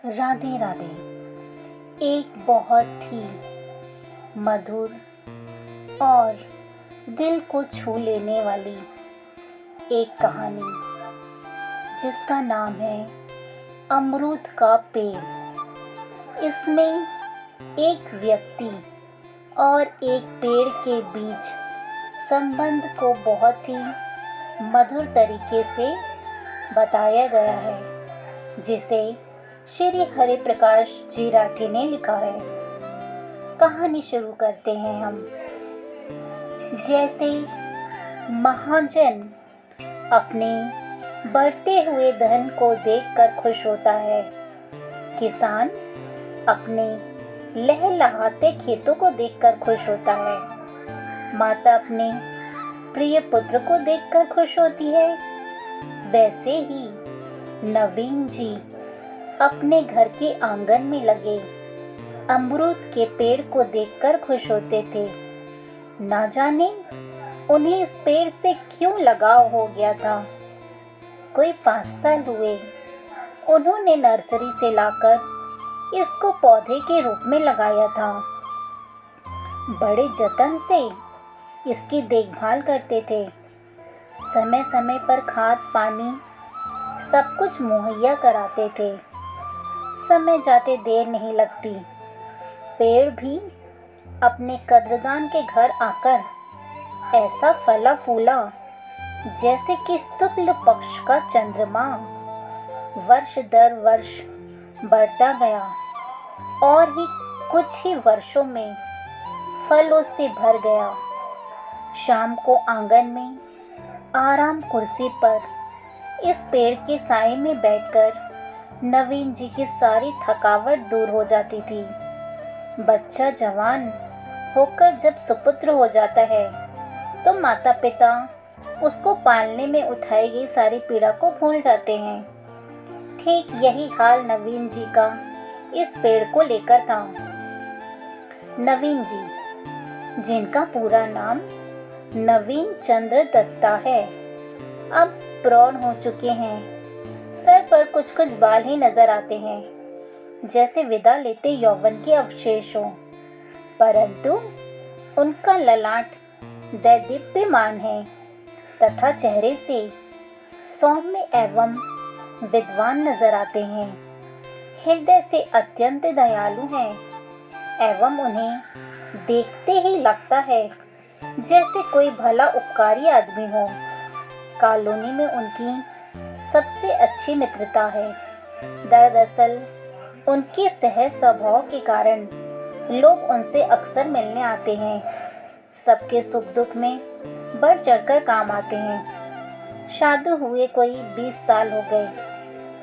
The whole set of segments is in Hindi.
राधे राधे। एक बहुत ही मधुर और दिल को छू लेने वाली एक कहानी जिसका नाम है अमरूद का पेड़। इसमें एक व्यक्ति और एक पेड़ के बीच संबंध को बहुत ही मधुर तरीके से बताया गया है, जिसे श्री हरि प्रकाश जी राठी ने लिखा है। कहानी शुरू करते हैं हम। जैसे महाजन अपने बढ़ते हुए धन को देखकर खुश होता है, किसान अपने लहलहाते खेतों को देखकर खुश होता है, माता अपने प्रिय पुत्र को देखकर खुश होती है, वैसे ही नवीन जी अपने घर के आंगन में लगे अमरूद के पेड़ को देखकर खुश होते थे। ना जाने उन्हें इस पेड़ से क्यों लगाव हो गया था। कोई 5 साल हुए उन्होंने नर्सरी से लाकर इसको पौधे के रूप में लगाया था। बड़े जतन से इसकी देखभाल करते थे, समय समय पर खाद पानी सब कुछ मुहैया कराते थे। समय जाते देर नहीं लगती, पेड़ भी अपने कद्रदान के घर आकर ऐसा फला फूला जैसे कि शुक्ल पक्ष का चंद्रमा। वर्ष दर वर्ष बढ़ता गया और ही कुछ ही वर्षों में फलों से भर गया। शाम को आंगन में आराम कुर्सी पर इस पेड़ के साए में बैठकर नवीन जी की सारी थकावट दूर हो जाती थी। बच्चा जवान होकर जब सुपुत्र हो जाता है तो माता पिता उसको पालने में उठाई गई सारी पीड़ा को भूल जाते हैं। ठीक यही हाल नवीन जी का इस पेड़ को लेकर था। नवीन जी, जिनका पूरा नाम नवीन चंद्र दत्ता है, अब प्रौढ़ हो चुके हैं। सर पर कुछ कुछ बाल ही नजर आते हैं, जैसे विदा लेते यौवन के अवशेष हो, परंतु उनका ललाट दैदीप्यमान है तथा चेहरे से सौम्य एवं विद्वान नजर आते हैं। हृदय से अत्यंत दयालु हैं एवं उन्हें देखते ही लगता है जैसे कोई भला उपकारी आदमी हो। कॉलोनी में उनकी सबसे अच्छी मित्रता है। दरअसल उनके सहज स्वभाव के कारण लोग उनसे अक्सर मिलने आते हैं, सबके सुख दुख में बढ़ चढ़कर काम आते हैं। शादी हुए कोई 20 साल हो गए।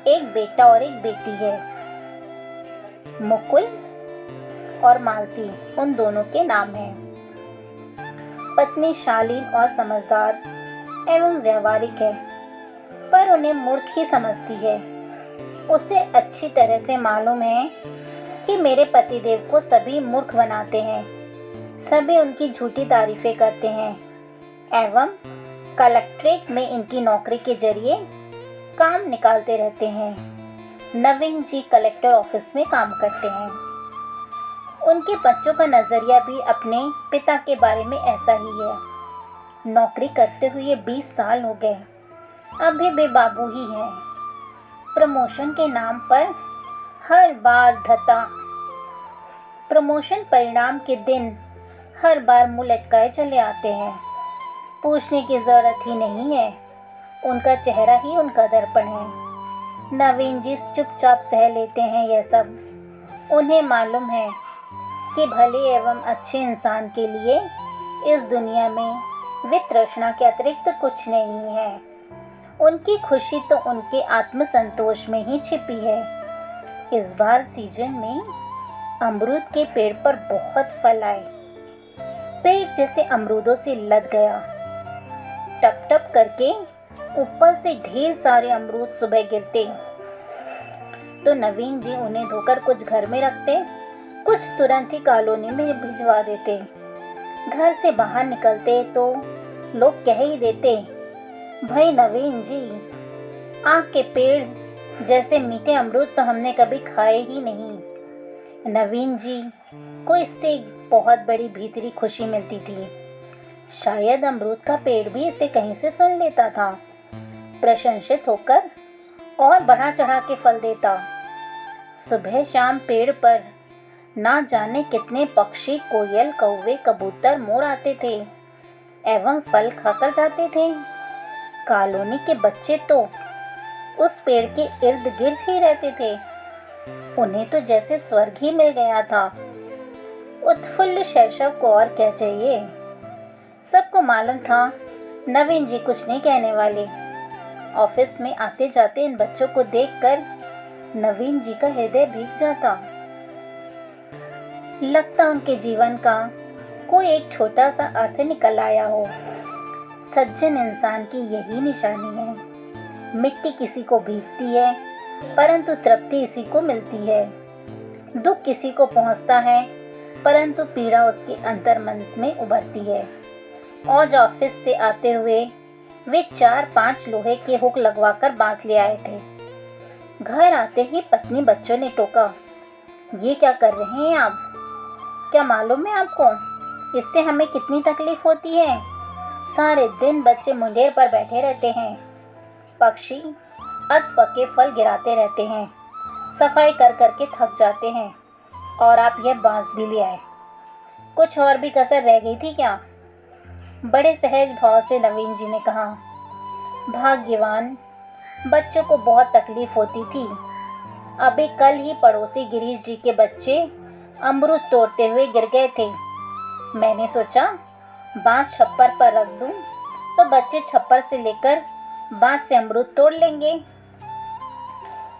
एक बेटा और एक बेटी है। मुकुल और मालती उन दोनों के नाम हैं। पत्नी शालीन और समझदार एवं व्यवहारिक है, पर उन्हें मूर्ख ही समझती है। उसे अच्छी तरह से मालूम है कि मेरे पतिदेव को सभी मूर्ख बनाते हैं, सभी उनकी झूठी तारीफें करते हैं एवं कलेक्ट्रेट में इनकी नौकरी के जरिए काम निकालते रहते हैं। नवीन जी कलेक्टर ऑफिस में काम करते हैं। उनके बच्चों का नज़रिया भी अपने पिता के बारे में ऐसा ही है। नौकरी करते हुए 20 साल हो गए, अभी भी बाबू ही हैं। प्रमोशन के नाम पर हर बार धता, प्रमोशन परिणाम के दिन हर बार मुंह लटकाए चले आते हैं। पूछने की ज़रूरत ही नहीं है, उनका चेहरा ही उनका दर्पण है। नवीन जी चुपचाप सह लेते हैं यह सब। उन्हें मालूम है कि भले एवं अच्छे इंसान के लिए इस दुनिया में वितृष्णा के अतिरिक्त कुछ नहीं है। उनकी खुशी तो उनके आत्मसंतोष में ही छिपी है। इस बार सीजन में अमरूद के पेड़ पर बहुत फल आए। पेड़ जैसे अमरूदों से लद गया। टप टप करके ऊपर से ढेर सारे अमरूद सुबह गिरते तो नवीन जी उन्हें धोकर कुछ घर में रखते, कुछ तुरंत ही कॉलोनी में भिजवा देते। घर से बाहर निकलते तो लोग कह ही देते, भाई नवीन जी, आम के पेड़ जैसे मीठे अमरूद तो हमने कभी खाए ही नहीं। नवीन जी को इससे बहुत बड़ी भीतरी खुशी मिलती थी। शायद अमरूद का पेड़ भी इसे कहीं से सुन लेता था, प्रशंसित होकर और बढ़ा चढ़ा के फल देता। सुबह शाम पेड़ पर ना जाने कितने पक्षी, कोयल, कौवे, कबूतर, मोर आते थे एवं फल खाकर जाते थे। कॉलोनी के बच्चे तो उस पेड़ के इर्द गिर्द ही रहते थे। उन्हें तो जैसे स्वर्ग ही मिल गया था। उत्फुल्ल शैशव को और क्या चाहिए। सबको मालूम था नवीन जी कुछ नहीं कहने वाले। ऑफिस में आते जाते इन बच्चों को देखकर नवीन जी का हृदय भीग जाता। लगता उनके जीवन का कोई एक छोटा सा अर्थ निकल आया हो। सज्जन इंसान की यही निशानी है। मिट्टी किसी को भीगती है, परंतु तृप्ति इसी को मिलती है। दुख किसी को पहुंचता है, परंतु पीड़ा उसके अंतर्मन में उभरती है। आज ऑफिस से आते हुए वे 4-5 लोहे के हुक लगवाकर बांस ले आए थे। घर आते ही पत्नी बच्चों ने टोका, ये क्या कर रहे हैं आप? क्या मालूम है आपको इससे हमें कितनी तकलीफ होती है? सारे दिन बच्चे मुंडेर पर बैठे रहते हैं, पक्षी अध पके फल गिराते रहते हैं, सफाई कर करके थक जाते हैं, और आप यह बांस भी ले आए। कुछ और भी कसर रह गई थी क्या? बड़े सहज भाव से नवीन जी ने कहा। भाग्यवान बच्चों को बहुत तकलीफ होती थी। अभी कल ही पड़ोसी गिरीश जी के बच्चे अमरूद तोड़ते हुए गिर गए थे। मैंने सोचा बांस छप्पर पर रख दूं तो बच्चे छप्पर से लेकर बांस से अमरूद तोड़ लेंगे।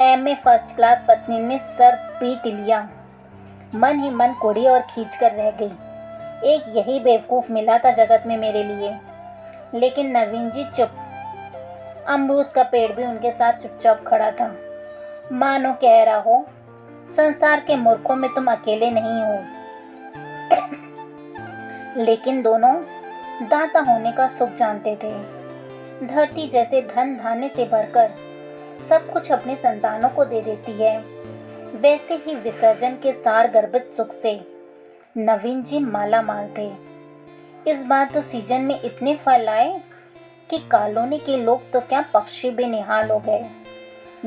एमए फर्स्ट क्लास पत्नी ने सर पीट लिया। मन ही मन कोड़ी और खींच कर रह गई। एक यही बेवकूफ़ मिला था जगत में मेरे लिए। लेकिन नवीन जी चुप। अमरूद का पेड़ भी उनके साथ चुपचाप खड़ा था, मानो कह रहा हो, संसार के मूर्खों में तुम अकेले नहीं हो। लेकिन दोनों दाता होने का सुख जानते थे। धरती जैसे धन धान्य से भरकर सब कुछ अपने संतानों को दे देती है, वैसे ही विसर्जन के सार गर्भित सुख से नवीन जी माला माल थे। इस बार तो सीजन में इतने फल आए कि कॉलोनी के लोग तो क्या पक्षी भी निहाल हो गए।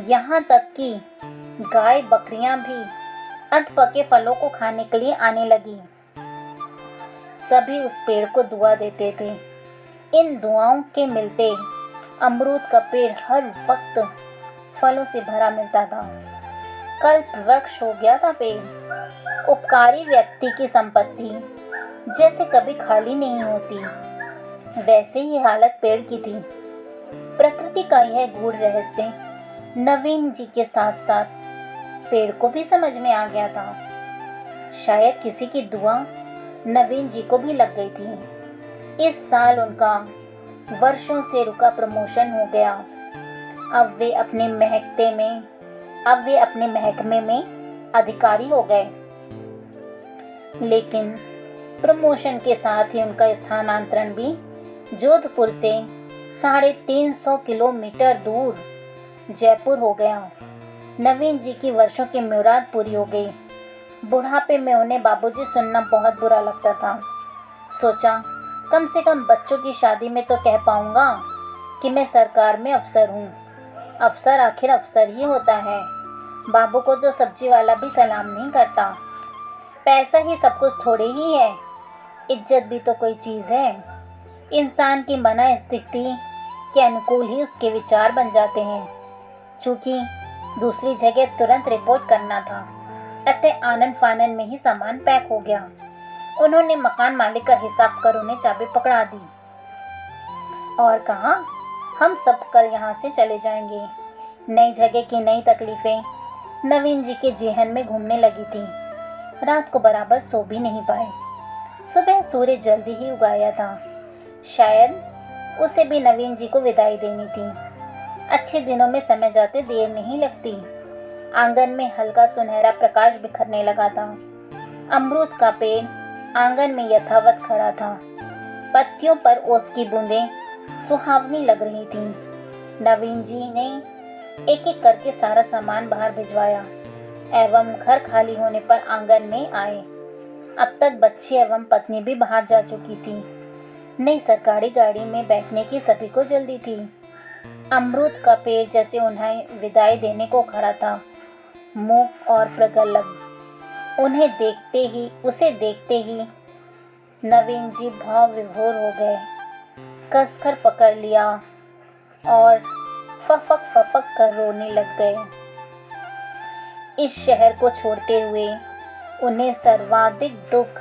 यहाँ तक कि गाय बकरियां भी अध पके फलों को खाने के लिए आने लगी। सभी उस पेड़ को दुआ देते थे। इन दुआओं के मिलते अमरूद का पेड़ हर वक्त फलों से भरा मिलता था। कल्प वृक्ष हो गया था पेड़। उपकारी व्यक्ति की संपत्ति जैसे कभी खाली नहीं होती, वैसे ही हालत पेड़ की थी। प्रकृति का यह गूढ़ रहस्य नवीन जी के साथ साथ पेड़ को भी समझ में आ गया था। शायद किसी की दुआ नवीन जी को भी लग गई थी। इस साल उनका वर्षों से रुका प्रमोशन हो गया। अब वे अपने महकमे में अधिकारी हो गए। लेकिन प्रमोशन के साथ ही उनका स्थानांतरण भी जोधपुर से 350 किलोमीटर दूर जयपुर हो गया। नवीन जी की वर्षों की मुराद पूरी हो गई। बुढ़ापे में उन्हें बाबूजी सुनना बहुत बुरा लगता था। सोचा कम से कम बच्चों की शादी में तो कह पाऊंगा कि मैं सरकार में अफसर हूँ। अफसर आखिर अफसर ही होता है। बाबू को तो सब्जी वाला भी सलाम नहीं करता। पैसा ही सब कुछ थोड़े ही है, इज्जत भी तो कोई चीज़ है। इंसान की मना स्थिति के अनुकूल ही उसके विचार बन जाते हैं। चूँकि दूसरी जगह तुरंत रिपोर्ट करना था, अतः आनन फानन में ही सामान पैक हो गया। उन्होंने मकान मालिक का हिसाब कर उन्हें चाबी पकड़ा दी और कहा, हम सब कल यहाँ से चले जाएंगे। नई जगह की नई तकलीफ़ें नवीन जी के जेहन में घूमने लगी थी। रात को बराबर सो भी नहीं पाए। सुबह सूर्य जल्दी ही उग आया था। शायद उसे भी नवीन जी को विदाई देनी थी। अच्छे दिनों में समय जाते देर नहीं लगती। आंगन में हल्का सुनहरा प्रकाश बिखरने लगा था। अमरूद का पेड़ आंगन में यथावत खड़ा था। पत्तियों पर ओस की बूंदें सुहावनी लग रही थीं। नवीन जी ने एक एक करके सारा सामान बाहर भिजवाया एवं घर खाली होने पर आंगन में आए। अब तक बच्चे एवं पत्नी भी बाहर जा चुकी थी। नई सरकारी गाड़ी में बैठने की सभी को जल्दी थी। अमरूद का पेड़ जैसे उन्हें विदाई देने को खड़ा था, मूक और प्रगल्भ। उसे देखते ही नवीन जी भाव विभोर हो गए, कसकर पकड़ लिया और फफक फफक कर रोने लग गए। इस शहर को छोड़ते हुए उन्हें सर्वाधिक दुख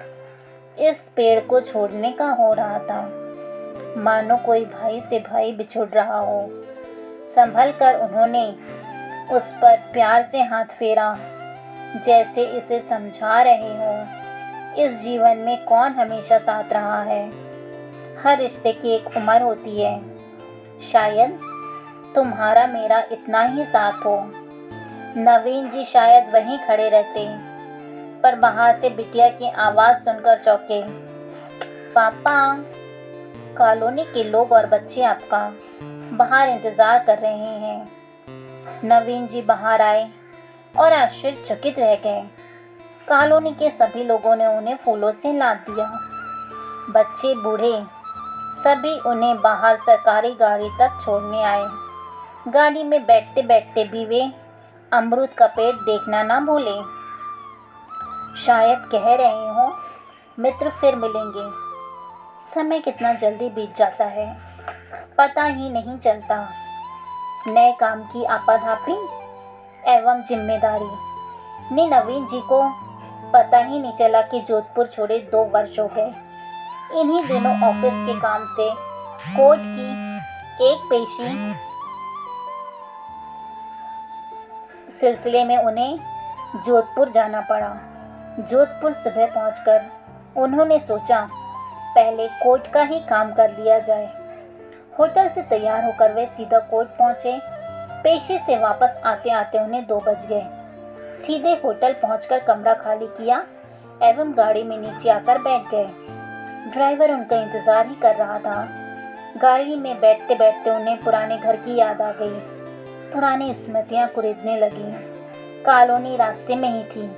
इस पेड़ को छोड़ने का हो रहा था। मानो कोई भाई से भाई बिछुड़ रहा हो। संभल कर उन्होंने उस पर प्यार से हाथ फेरा, जैसे इसे समझा रहे हो इस जीवन में कौन हमेशा साथ रहा है। हर रिश्ते की एक उम्र होती है, शायद तुम्हारा मेरा इतना ही साथ हो। नवीन जी शायद वहीं खड़े रहते, पर बाहर से बिटिया की आवाज़ सुनकर चौंके। पापा, कॉलोनी के लोग और बच्चे आपका बाहर इंतज़ार कर रहे हैं। नवीन जी बाहर आए और आश्चर्यचकित रह गए। कॉलोनी के सभी लोगों ने उन्हें फूलों से लाद दिया। बच्चे बूढ़े सभी उन्हें बाहर सरकारी गाड़ी तक छोड़ने आए। गाड़ी में बैठते बैठते भी वे अमरूद का पेड़ देखना ना भूले। शायद कह रहे हो मित्र फिर मिलेंगे। समय कितना जल्दी बीत जाता है, पता ही नहीं चलता। नए काम की आपाधापी एवं जिम्मेदारी ने नवीन जी को पता ही नहीं चला कि जोधपुर छोड़े 2 वर्ष हो गए। इन्हीं दिनों ऑफिस के काम से कोर्ट की एक पेशी सिलसिले में उन्हें जोधपुर जाना पड़ा। जोधपुर सुबह पहुंचकर उन्होंने सोचा पहले कोर्ट का ही काम कर लिया जाए। होटल से तैयार होकर वे सीधा कोर्ट पहुंचे। पेशे से वापस आते आते उन्हें 2 बज गए। सीधे होटल पहुंचकर कमरा खाली किया एवं गाड़ी में नीचे आकर बैठ गए। ड्राइवर उनका इंतज़ार ही कर रहा था। गाड़ी में बैठते बैठते उन्हें पुराने घर की याद आ गई। पुरानी स्मृतियाँ कुरेदने लगी। कॉलोनी रास्ते में ही थी।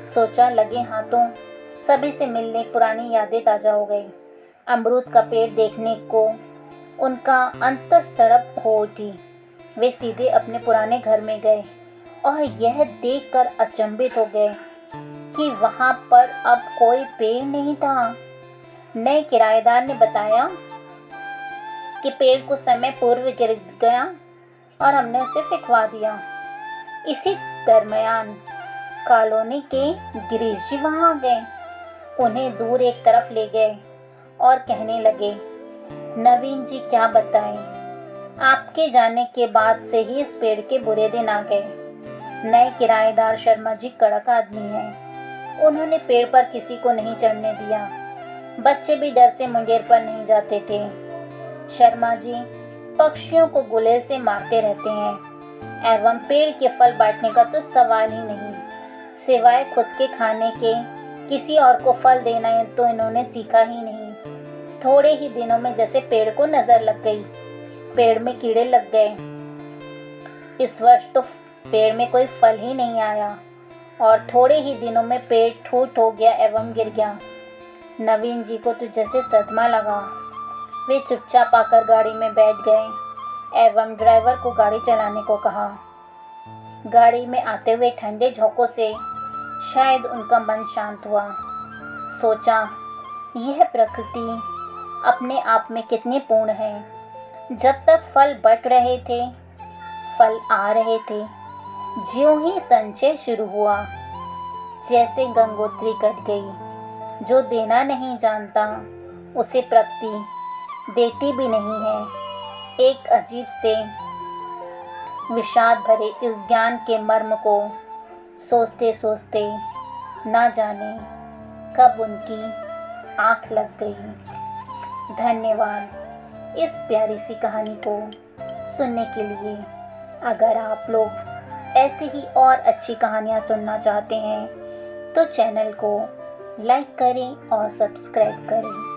सोचा लगे हाथों सभी से मिलने पुरानी यादें ताज़ा हो गई। अमरूद का पेड़ देखने को उनका अंतस तड़प हो उठी। वे सीधे अपने पुराने घर में गए और यह देखकर अचंभित हो गए कि वहाँ पर अब कोई पेड़ नहीं था। नए किराएदार ने बताया कि पेड़ कुछ समय पूर्व गिर गया और हमने उसे फेंकवा दिया। इसी दरमियान कॉलोनी के गिरीश जी वहाँ आ गए। उन्हें दूर एक तरफ ले गए और कहने लगे, नवीन जी क्या बताएं, आपके जाने के बाद से ही इस पेड़ के बुरे दिन आ गए। नए किराएदार शर्मा जी कड़क आदमी हैं। उन्होंने पेड़ पर किसी को नहीं चढ़ने दिया। बच्चे भी डर से मुंडेर पर नहीं जाते थे। शर्मा जी पक्षियों को गुलेल से मारते रहते हैं एवं पेड़ के फल बांटने का तो सवाल ही नहीं। सिवाय खुद के खाने के किसी और को फल देना तो इन्होंने सीखा ही नहीं। थोड़े ही दिनों में जैसे पेड़ को नजर लग गई, पेड़ में कीड़े लग गए। इस वर्ष तो पेड़ में कोई फल ही नहीं आया और थोड़े ही दिनों में पेड़ ठूट हो गया एवं गिर गया। नवीन जी को तो जैसे सदमा लगा। वे चुपचाप आकर गाड़ी में बैठ गए एवं ड्राइवर को गाड़ी चलाने को कहा। गाड़ी में आते हुए ठंडे झोंकों से शायद उनका मन शांत हुआ। सोचा यह प्रकृति अपने आप में कितनी पूर्ण है। जब तक फल बट रहे थे, फल आ रहे थे, ज्यों ही संचय शुरू हुआ, जैसे गंगोत्री कट गई। जो देना नहीं जानता उसे प्रकृति देती भी नहीं है। एक अजीब से विषाद भरे इस ज्ञान के मर्म को सोचते सोचते ना जाने कब उनकी आँख लग गई। धन्यवाद इस प्यारी सी कहानी को सुनने के लिए। अगर आप लोग ऐसी ही और अच्छी कहानियाँ सुनना चाहते हैं तो चैनल को लाइक करें और सब्सक्राइब करें।